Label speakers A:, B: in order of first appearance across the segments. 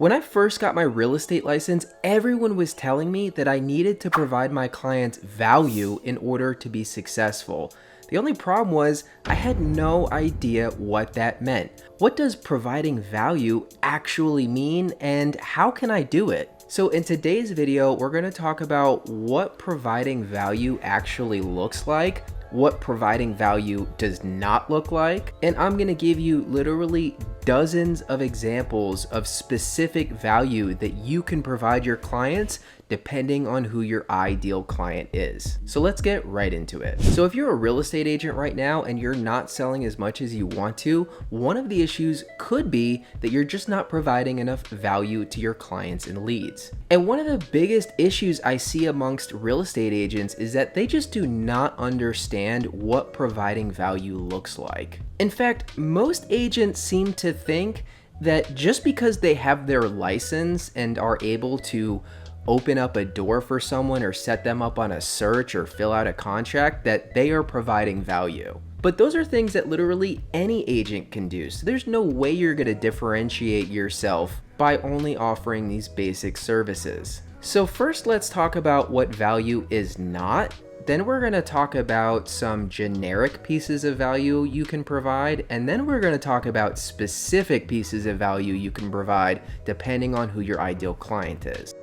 A: When I first got my real estate license, everyone was telling me that I needed to provide my clients value in order to be successful. The only problem was I had no idea what that meant. What does providing value actually mean, and how can I do it? So in today's video, we're going to talk about what providing value actually looks like, what providing value does not look like, and I'm going to give you literally dozens of examples of specific value that you can provide your clients depending on who your ideal client is. So let's get right into it. So if you're a real estate agent right now and you're not selling as much as you want to, one of the issues could be that you're just not providing enough value to your clients and leads. And one of the biggest issues I see amongst real estate agents is that they just do not understand what providing value looks like. In fact, most agents seem to think that just because they have their license and are able to open up a door for someone or set them up on a search or fill out a contract, that they are providing value. But those are things that literally any agent can do. So there's no way you're going to differentiate yourself by only offering these basic services. So first, let's talk about what value is not. Then we're going to talk about some generic pieces of value you can provide, and then we're going to talk about specific pieces of value you can provide depending on who your ideal client is.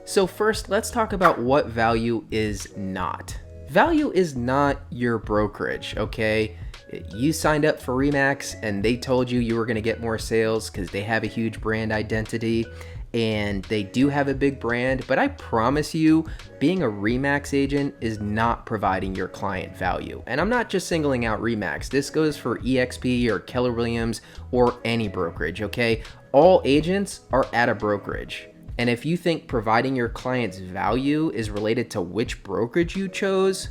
A: So first, let's talk about what value is not. Value is not your brokerage, okay? You signed up for RE/MAX and they told you were going to get more sales because they have a huge brand identity. And they do have a big brand, but I promise you, being a RE/MAX agent is not providing your client value. And I'm not just singling out RE/MAX. This goes for EXP or Keller Williams or any brokerage, okay? All agents are at a brokerage. And if you think providing your clients value is related to which brokerage you chose,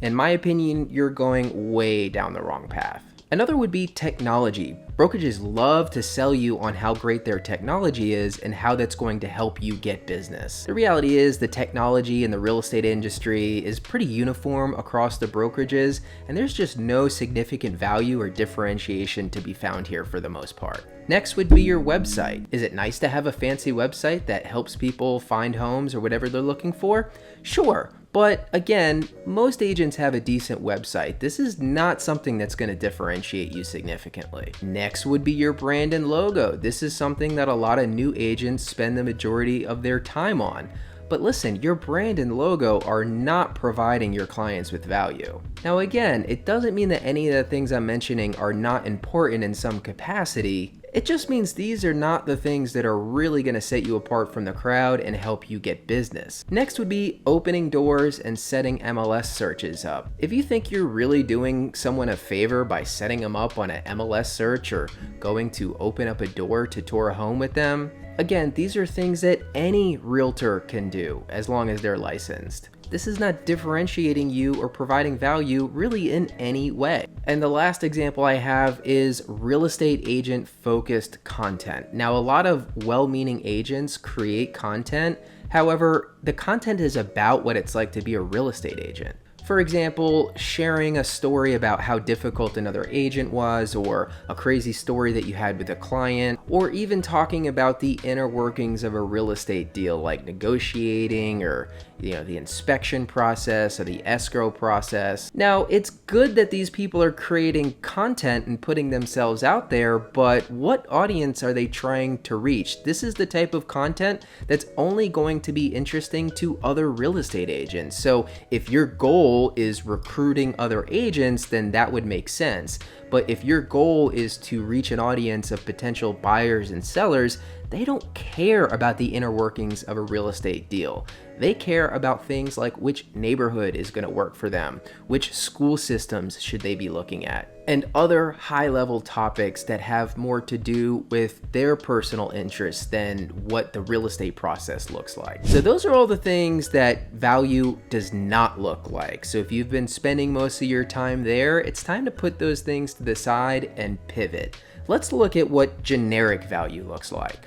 A: in my opinion, you're going way down the wrong path. Another would be technology. Brokerages love to sell you on how great their technology is and how that's going to help you get business. The reality is the technology in the real estate industry is pretty uniform across the brokerages, and there's just no significant value or differentiation to be found here for the most part. Next would be your website. Is it nice to have a fancy website that helps people find homes or whatever they're looking for? Sure. But again, most agents have a decent website. This is not something that's going to differentiate you significantly. Next would be your brand and logo. This is something that a lot of new agents spend the majority of their time on. But listen, your brand and logo are not providing your clients with value. Now again, it doesn't mean that any of the things I'm mentioning are not important in some capacity. It just means these are not the things that are really going to set you apart from the crowd and help you get business. Next would be opening doors and setting MLS searches up. If you think you're really doing someone a favor by setting them up on an MLS search or going to open up a door to tour a home with them, again, these are things that any realtor can do as long as they're licensed. This is not differentiating you or providing value really in any way. And the last example I have is real estate agent focused content. Now, a lot of well-meaning agents create content. However, the content is about what it's like to be a real estate agent. For example, sharing a story about how difficult another agent was, or a crazy story that you had with a client, or even talking about the inner workings of a real estate deal, like negotiating or the inspection process or the escrow process. Now, it's good that these people are creating content and putting themselves out there, but what audience are they trying to reach? This is the type of content that's only going to be interesting to other real estate agents. So if your goal is recruiting other agents, then that would make sense. But if your goal is to reach an audience of potential buyers and sellers, they don't care about the inner workings of a real estate deal. They care about things like which neighborhood is going to work for them, which school systems should they be looking at, and other high-level topics that have more to do with their personal interests than what the real estate process looks like. So those are all the things that value does not look like. So if you've been spending most of your time there, it's time to put those things to the side and pivot. Let's look at what generic value looks like.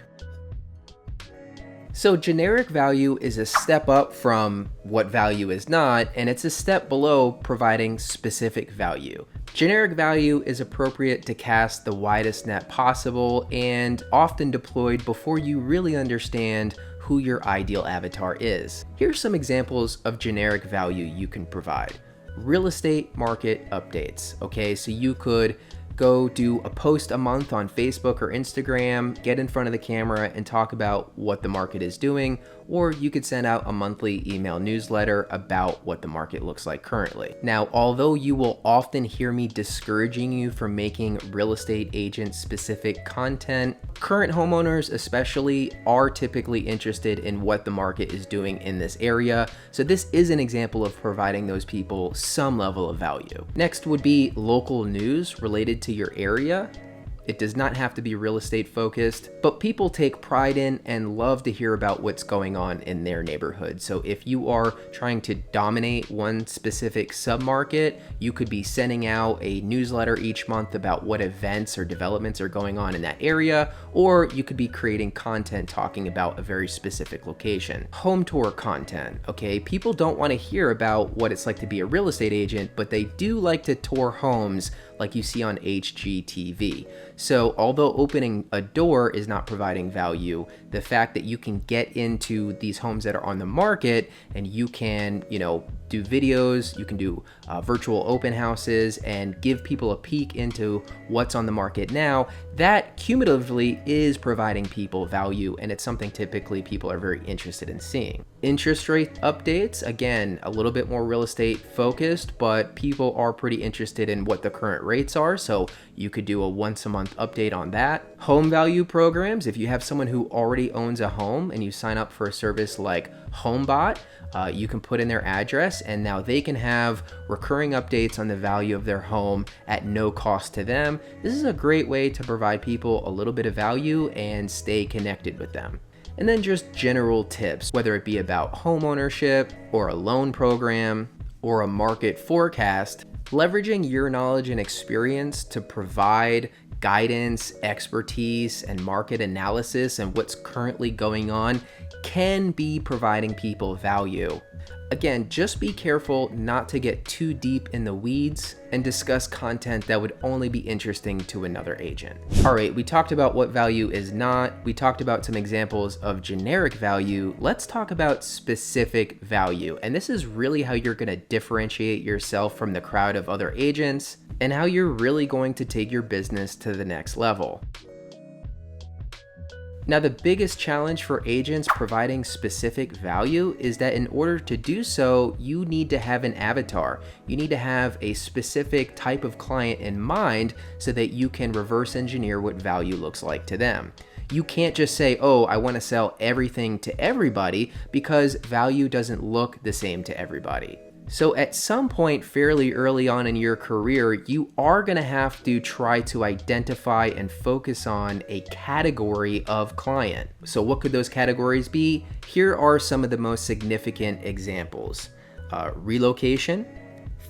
A: So generic value is a step up from what value is not, and it's a step below providing specific value. Generic value is appropriate to cast the widest net possible and often deployed before you really understand who your ideal avatar is. Here's some examples of generic value you can provide. Real estate market updates. Okay, so you could go do a post a month on Facebook or Instagram, get in front of the camera and talk about what the market is doing, or you could send out a monthly email newsletter about what the market looks like currently. Now, although you will often hear me discouraging you from making real estate agent specific content, current homeowners especially are typically interested in what the market is doing in this area. So this is an example of providing those people some level of value. Next would be local news related to your area. It does not have to be real estate focused, but people take pride in and love to hear about what's going on in their neighborhood. So if you are trying to dominate one specific submarket, you could be sending out a newsletter each month about what events or developments are going on in that area, or you could be creating content talking about a very specific location. Home tour content, okay? People don't want to hear about what it's like to be a real estate agent, but they do like to tour homes like you see on HGTV. So although opening a door is not providing value, the fact that you can get into these homes that are on the market and you can, do videos, you can do virtual open houses and give people a peek into what's on the market now, that cumulatively is providing people value, and it's something typically people are very interested in seeing. Interest rate updates, again, a little bit more real estate focused, but people are pretty interested in what the current rates are, so you could do a once a month update on that. Home value programs, if you have someone who already owns a home and you sign up for a service like HomeBot, you can put in their address and now they can have recurring updates on the value of their home at no cost to them. This is a great way to provide people a little bit of value and stay connected with them. And then just general tips, whether it be about home ownership or a loan program or a market forecast, leveraging your knowledge and experience to provide guidance, expertise, and market analysis and what's currently going on can be providing people value. Again, just be careful not to get too deep in the weeds and discuss content that would only be interesting to another agent. All right, we talked about what value is not. We talked about some examples of generic value. Let's talk about specific value. And this is really how you're gonna differentiate yourself from the crowd of other agents and how you're really going to take your business to the next level. Now, the biggest challenge for agents providing specific value is that in order to do so, you need to have an avatar. You need to have a specific type of client in mind so that you can reverse engineer what value looks like to them. You can't just say, oh, I want to sell everything to everybody, because value doesn't look the same to everybody. So at some point fairly early on in your career, you are going to have to try to identify and focus on a category of client. So what could those categories be? Here are some of the most significant examples. Relocation,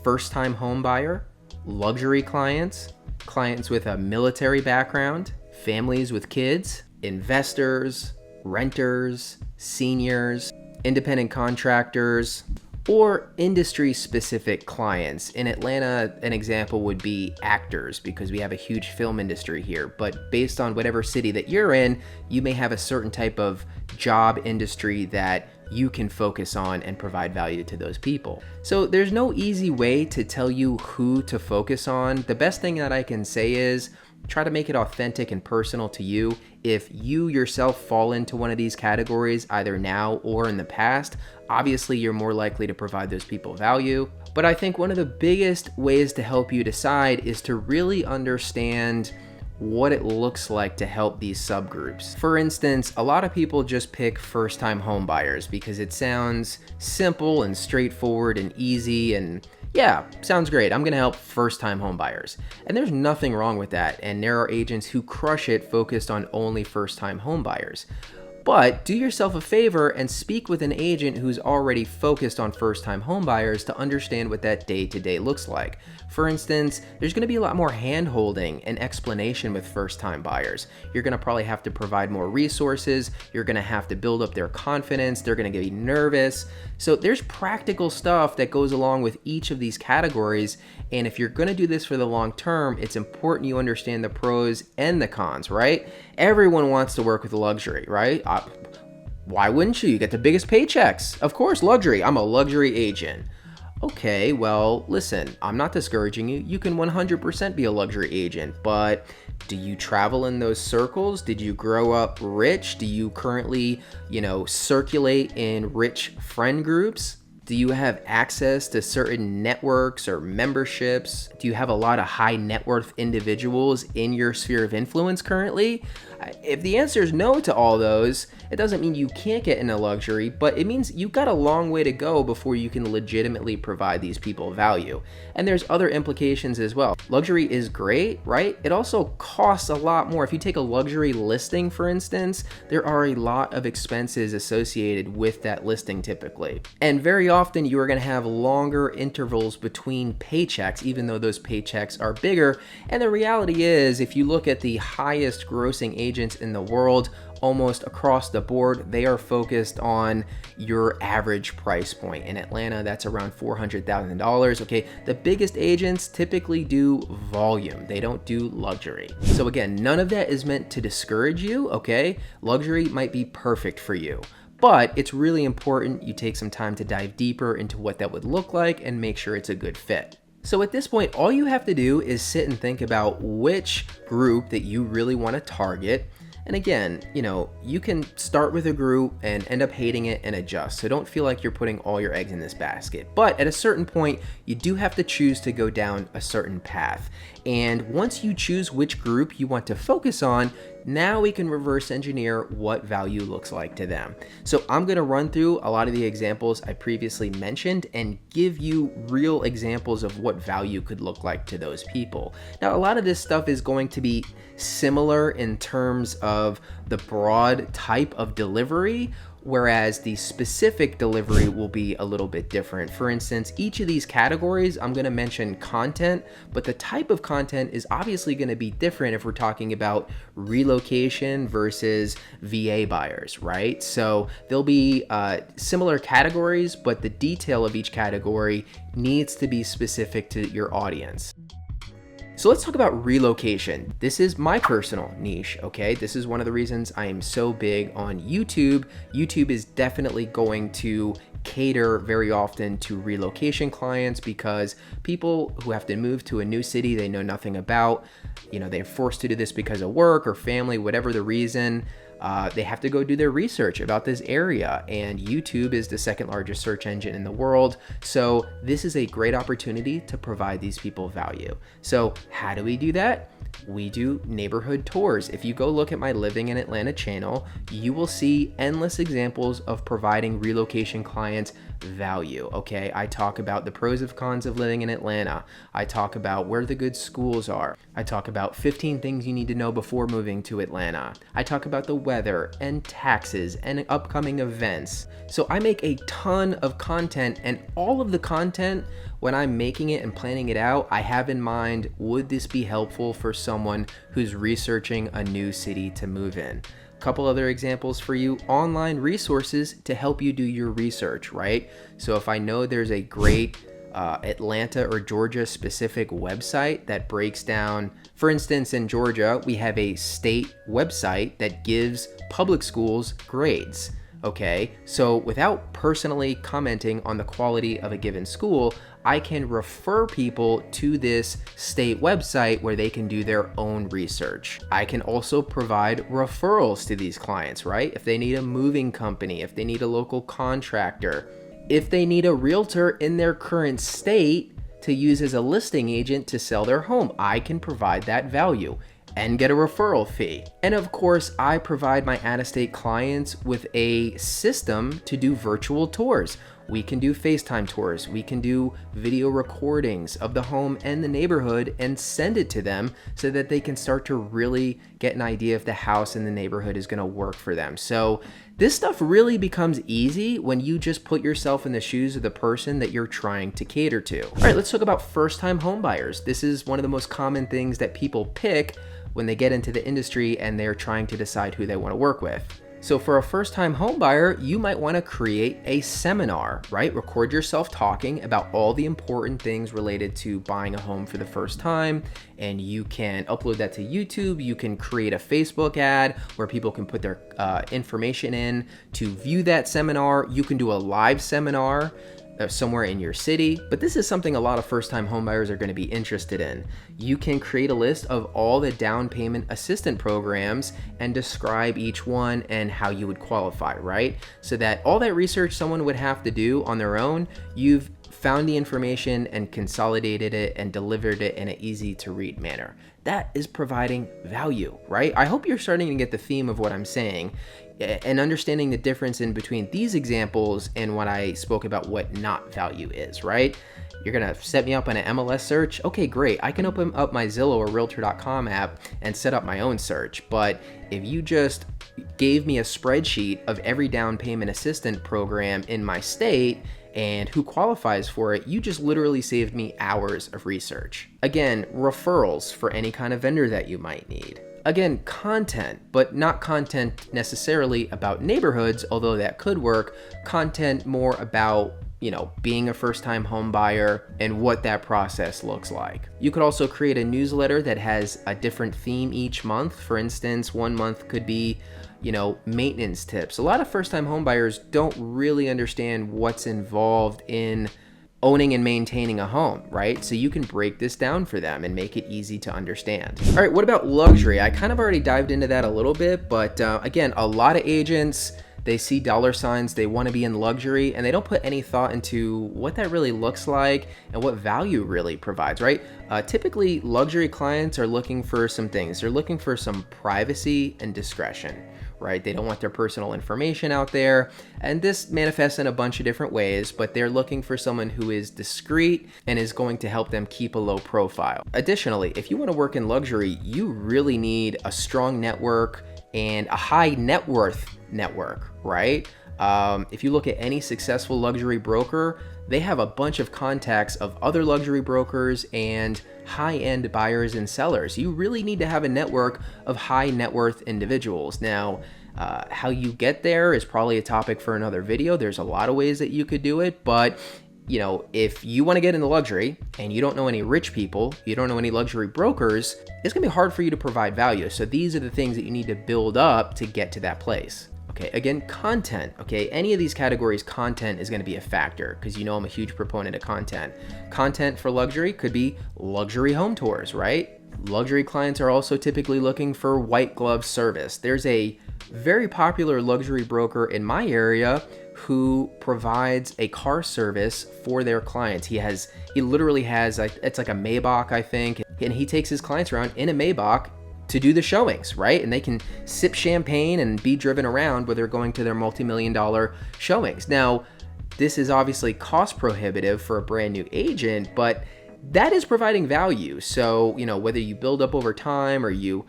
A: first-time home buyer, luxury clients, clients with a military background, families with kids, investors, renters, seniors, independent contractors, or industry-specific clients. In Atlanta, an example would be actors, because we have a huge film industry here. But based on whatever city that you're in, you may have a certain type of job industry that you can focus on and provide value to those people. So there's no easy way to tell you who to focus on. The best thing that I can say is try to make it authentic and personal to you. If you yourself fall into one of these categories, either now or in the past, obviously you're more likely to provide those people value. But I think one of the biggest ways to help you decide is to really understand what it looks like to help these subgroups. For instance, a lot of people just pick first-time home buyers because it sounds simple and straightforward and easy, and yeah, sounds great. I'm gonna help first-time home buyers. And there's nothing wrong with that. And there are agents who crush it focused on only first-time home buyers. But do yourself a favor and speak with an agent who's already focused on first-time homebuyers to understand what that day-to-day looks like. For instance, there's going to be a lot more hand-holding and explanation with first-time buyers. You're going to probably have to provide more resources. You're going to have to build up their confidence. They're going to be nervous. So there's practical stuff that goes along with each of these categories. And if you're going to do this for the long term, it's important you understand the pros and the cons, right? Everyone wants to work with luxury, right? Why wouldn't you? You get the biggest paychecks. Of course, luxury. I'm a luxury agent. Okay, well, listen, I'm not discouraging you. You can 100% be a luxury agent, but do you travel in those circles? Did you grow up rich? Do you currently, circulate in rich friend groups? Do you have access to certain networks or memberships? Do you have a lot of high net worth individuals in your sphere of influence currently? If the answer is no to all those, it doesn't mean you can't get into luxury, but it means you've got a long way to go before you can legitimately provide these people value. And there's other implications as well. Luxury is great, right? It also costs a lot more. If you take a luxury listing, for instance, there are a lot of expenses associated with that listing typically. And very often you are going to have longer intervals between paychecks, even though those paychecks are bigger. And the reality is, if you look at the highest grossing agents in the world, almost across the board, they are focused on your average price point. In Atlanta, that's around $400,000. Okay, the biggest agents typically do volume. They don't do luxury. So again, none of that is meant to discourage you, okay? Luxury might be perfect for you, but it's really important you take some time to dive deeper into what that would look like and make sure it's a good fit. So at this point, all you have to do is sit and think about which group that you really want to target. And again, you can start with a group and end up hating it and adjust. So don't feel like you're putting all your eggs in this basket. But at a certain point, you do have to choose to go down a certain path. And once you choose which group you want to focus on, now we can reverse engineer what value looks like to them. So I'm going to run through a lot of the examples I previously mentioned and give you real examples of what value could look like to those people. Now, a lot of this stuff is going to be similar in terms of the broad type of delivery, whereas the specific delivery will be a little bit different. For instance, each of these categories, I'm going to mention content, but the type of content is obviously going to be different if we're talking about relocation versus VA buyers, right? So there'll be similar categories, but the detail of each category needs to be specific to your audience. So let's talk about relocation. This is my personal niche, okay? This is one of the reasons I am so big on YouTube. YouTube is definitely going to cater very often to relocation clients because people who have to move to a new city they know nothing about, they're forced to do this because of work or family, whatever the reason. They have to go do their research about this area, and YouTube is the second largest search engine in the world. So this is a great opportunity to provide these people value. So how do we do that? We do neighborhood tours. If you go look at my Living in Atlanta channel, you will see endless examples of providing relocation clients value, okay? I talk about the pros and cons of living in Atlanta. I talk about where the good schools are. I talk about 15 things you need to know before moving to Atlanta. I talk about the weather and taxes and upcoming events. So I make a ton of content, and all of the content, when I'm making it and planning it out, I have in mind, would this be helpful for someone who's researching a new city to move in? Couple other examples for you: online resources to help you do your research, right? So if I know there's a great Atlanta or Georgia specific website that breaks down, for instance, in Georgia, we have a state website that gives public schools grades. Okay, so without personally commenting on the quality of a given school, I can refer people to this state website where they can do their own research. I can also provide referrals to these clients, right? If they need a moving company, if they need a local contractor, if they need a realtor in their current state to use as a listing agent to sell their home, I can provide that value and get a referral fee. And of course, I provide my out-of-state clients with a system to do virtual tours. we can do FaceTime tours, we can do video recordings of the home and the neighborhood and send it to them so that they can start to really get an idea if the house in the neighborhood is going to work for them. So this stuff really becomes easy when you just put yourself in the shoes of the person that you're trying to cater to. All right, let's talk about first-time home buyers. This is one of the most common things that people pick when they get into the industry and they're trying to decide who they want to work with. So for a first-time home buyer, you might want to create a seminar, right? Record yourself talking about all the important things related to buying a home for the first time, and you can upload that to YouTube. You can create a Facebook ad where people can put their information in to view that seminar. You can do a live seminar somewhere in your city, but this is something a lot of first-time homebuyers are going to be interested in. You can create a list of all the down payment assistance programs and describe each one and how you would qualify, right? So that all that research someone would have to do on their own, you've found the information and consolidated it and delivered it in an easy to read manner. That is providing value, right? I hope you're starting to get the theme of what I'm saying and understanding the difference in between these examples and what I spoke about what not value is, right? You're gonna set me up on an MLS search. Okay, great. I can open up my Zillow or Realtor.com app and set up my own search. But if you just gave me a spreadsheet of every down payment assistance program in my state and who qualifies for it, you just literally saved me hours of research. Again, referrals for any kind of vendor that you might need. Again, content, but not content necessarily about neighborhoods, although that could work. Content more about, being a first-time home buyer and what that process looks like. You could also create a newsletter that has a different theme each month. For instance, one month could be maintenance tips. A lot of first-time home buyers don't really understand what's involved in owning and maintaining a home, right? So you can break this down for them and make it easy to understand. All right, what about luxury? I kind of already dived into that a little bit, but again, a lot of agents, they see dollar signs, they want to be in luxury, and they don't put any thought into what that really looks like and what value really provides, right? Typically, luxury clients are looking for some things. They're looking for some privacy and discretion, right? They don't want their personal information out there. And this manifests in a bunch of different ways, but they're looking for someone who is discreet and is going to help them keep a low profile. Additionally, if you want to work in luxury, you really need a strong network and a high net worth network, right? If you look at any successful luxury broker, they have a bunch of contacts of other luxury brokers and high-end buyers and sellers. You really need to have a network of high net worth individuals. Now, how you get there is probably a topic for another video. There's a lot of ways that you could do it, but if you want to get into luxury and you don't know any rich people, you don't know any luxury brokers, it's gonna be hard for you to provide value. So these are the things that you need to build up to get to that place. Okay, again, content. Okay, any of these categories, content is going to be a factor because I'm a huge proponent of content. Content for luxury could be luxury home tours, right? Luxury clients are also typically looking for white glove service. There's a very popular luxury broker in my area who provides a car service for their clients. He literally has, it's like a Maybach, I think, and he takes his clients around in a Maybach to do the showings, right? And they can sip champagne and be driven around where they're going to their multi-million-dollar showings. Now, this is obviously cost prohibitive for a brand new agent, but that is providing value. So, whether you build up over time or you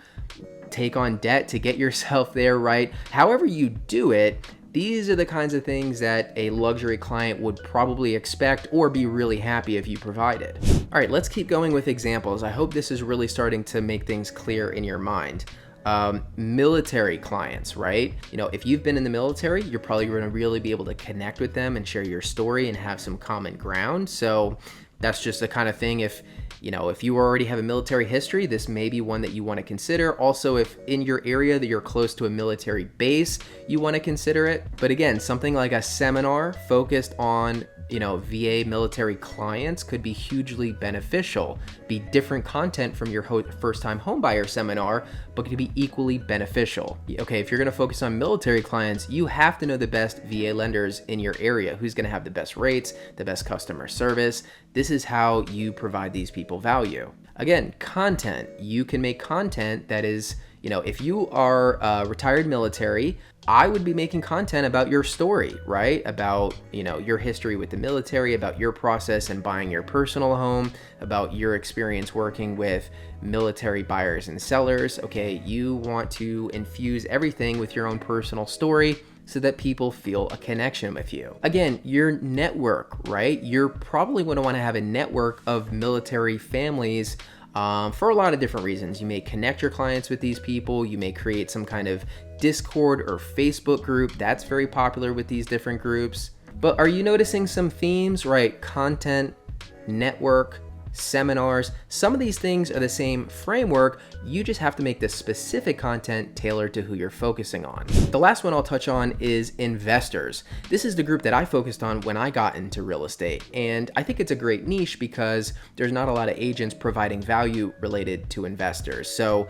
A: take on debt to get yourself there, right? However you do it, these are the kinds of things that a luxury client would probably expect or be really happy if you provided. All right, let's keep going with examples. I hope this is really starting to make things clear in your mind. Military clients, right? If you've been in the military, you're probably going to really be able to connect with them and share your story and have some common ground. So that's just the kind of thing, if you already have a military history, this may be one that you want to consider. Also, if in your area that you're close to a military base, you want to consider it. But again, something like a seminar focused on VA military clients could be hugely beneficial, be different content from your first-time homebuyer seminar, but could be equally beneficial. Okay, if you're going to focus on military clients, you have to know the best VA lenders in your area, who's going to have the best rates, the best customer service. This is how you provide these people value. Again, content. You can make content that is If you are retired military, I would be making content about your story, right? About, your history with the military, about your process in buying your personal home, about your experience working with military buyers and sellers. Okay, you want to infuse everything with your own personal story so that people feel a connection with you. Again, your network, right? You're probably going to want to have a network of military families for a lot of different reasons. You may connect your clients with these people. You may create some kind of Discord or Facebook group. That's very popular with these different groups. But are you noticing some themes, right? Content, network, seminars. Some of these things are the same framework. You just have to make the specific content tailored to who you're focusing on. The last one I'll touch on is investors. This is the group that I focused on when I got into real estate. And I think it's a great niche because there's not a lot of agents providing value related to investors. So,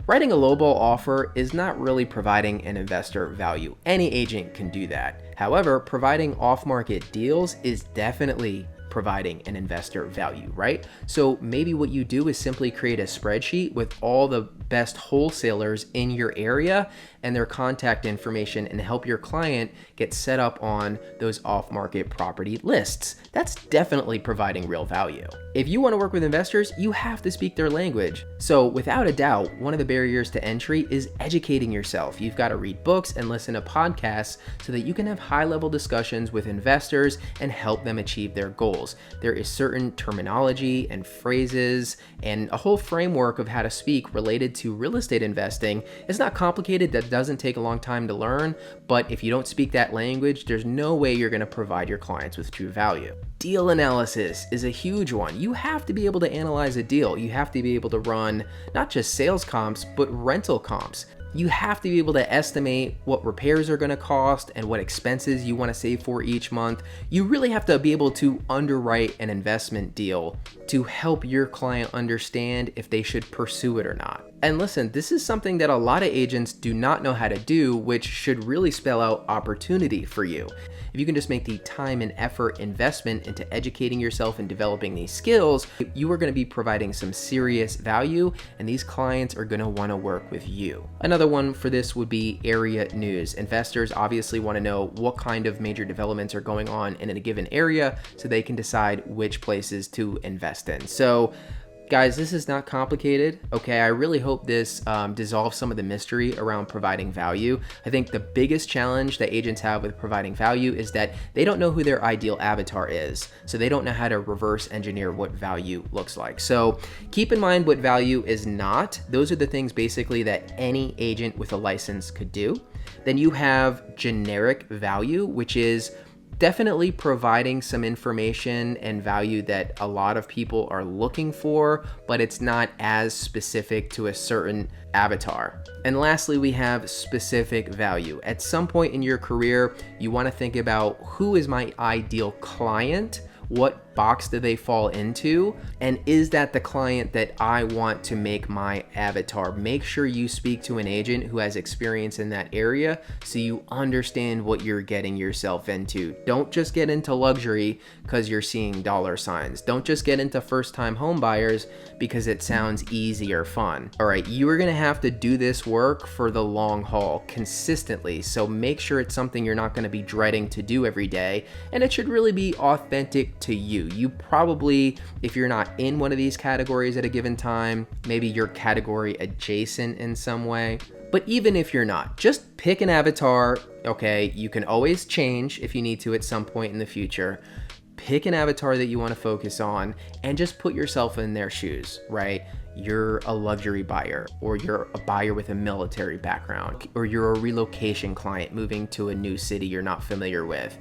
A: writing a lowball offer is not really providing an investor value. Any agent can do that. However, providing off-market deals is definitely providing an investor value, right? So maybe what you do is simply create a spreadsheet with all the best wholesalers in your area and their contact information and help your client get set up on those off-market property lists. That's definitely providing real value. If you want to work with investors, you have to speak their language. So without a doubt, one of the barriers to entry is educating yourself. You've got to read books and listen to podcasts so that you can have high-level discussions with investors and help them achieve their goals. There is certain terminology and phrases and a whole framework of how to speak related to real estate investing. It's not complicated. That doesn't take a long time to learn, but if you don't speak that language, there's no way you're going to provide your clients with true value. Deal analysis is a huge one. You have to be able to analyze a deal. You have to be able to run not just sales comps, but rental comps. You have to be able to estimate what repairs are going to cost and what expenses you want to save for each month. You really have to be able to underwrite an investment deal to help your client understand if they should pursue it or not. And listen, this is something that a lot of agents do not know how to do, which should really spell out opportunity for you. If you can just make the time and effort investment into educating yourself and developing these skills, you are going to be providing some serious value, and these clients are going to want to work with you. Another one for this would be area news. Investors obviously want to know what kind of major developments are going on in a given area so they can decide which places to invest in. So guys, this is not complicated, okay? I really hope this dissolves some of the mystery around providing value. I think the biggest challenge that agents have with providing value is that they don't know who their ideal avatar is. So they don't know how to reverse engineer what value looks like. So keep in mind what value is not. Those are the things basically that any agent with a license could do. Then you have generic value, which is definitely providing some information and value that a lot of people are looking for, but it's not as specific to a certain avatar. And lastly, we have specific value. At some point in your career, you want to think about who is my ideal client? What box do they fall into? And is that the client that I want to make my avatar? Make sure you speak to an agent who has experience in that area so you understand what you're getting yourself into. Don't just get into luxury because you're seeing dollar signs. Don't just get into first-time home buyers because it sounds easy or fun. All right, you are going to have to do this work for the long haul consistently. So make sure it's something you're not going to be dreading to do every day, and it should really be authentic to you. You probably, if you're not in one of these categories at a given time, maybe you're category adjacent in some way. But even if you're not, just pick an avatar, okay? You can always change if you need to at some point in the future. Pick an avatar that you want to focus on and just put yourself in their shoes, right? You're a luxury buyer, or you're a buyer with a military background, or you're a relocation client moving to a new city you're not familiar with.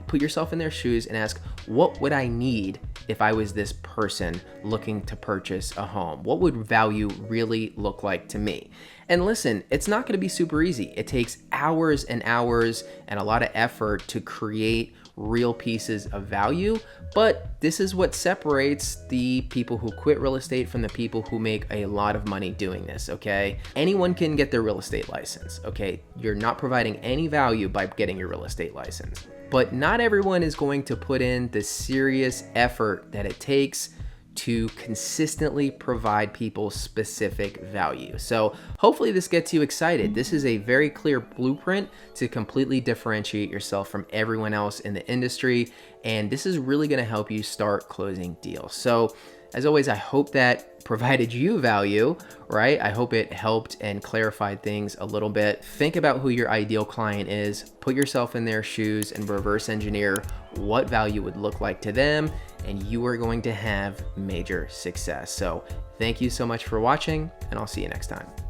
A: Put yourself in their shoes and ask, what would I need if I was this person looking to purchase a home? What would value really look like to me? And listen, it's not going to be super easy. It takes hours and hours and a lot of effort to create real pieces of value, but this is what separates the people who quit real estate from the people who make a lot of money doing this, okay? Anyone can get their real estate license, okay? You're not providing any value by getting your real estate license. But not everyone is going to put in the serious effort that it takes to consistently provide people specific value. So hopefully this gets you excited. This is a very clear blueprint to completely differentiate yourself from everyone else in the industry. And this is really going to help you start closing deals. So as always, I hope that provided you value, right? I hope it helped and clarified things a little bit. Think about who your ideal client is, put yourself in their shoes and reverse engineer what value would look like to them, and you are going to have major success. So thank you so much for watching, and I'll see you next time.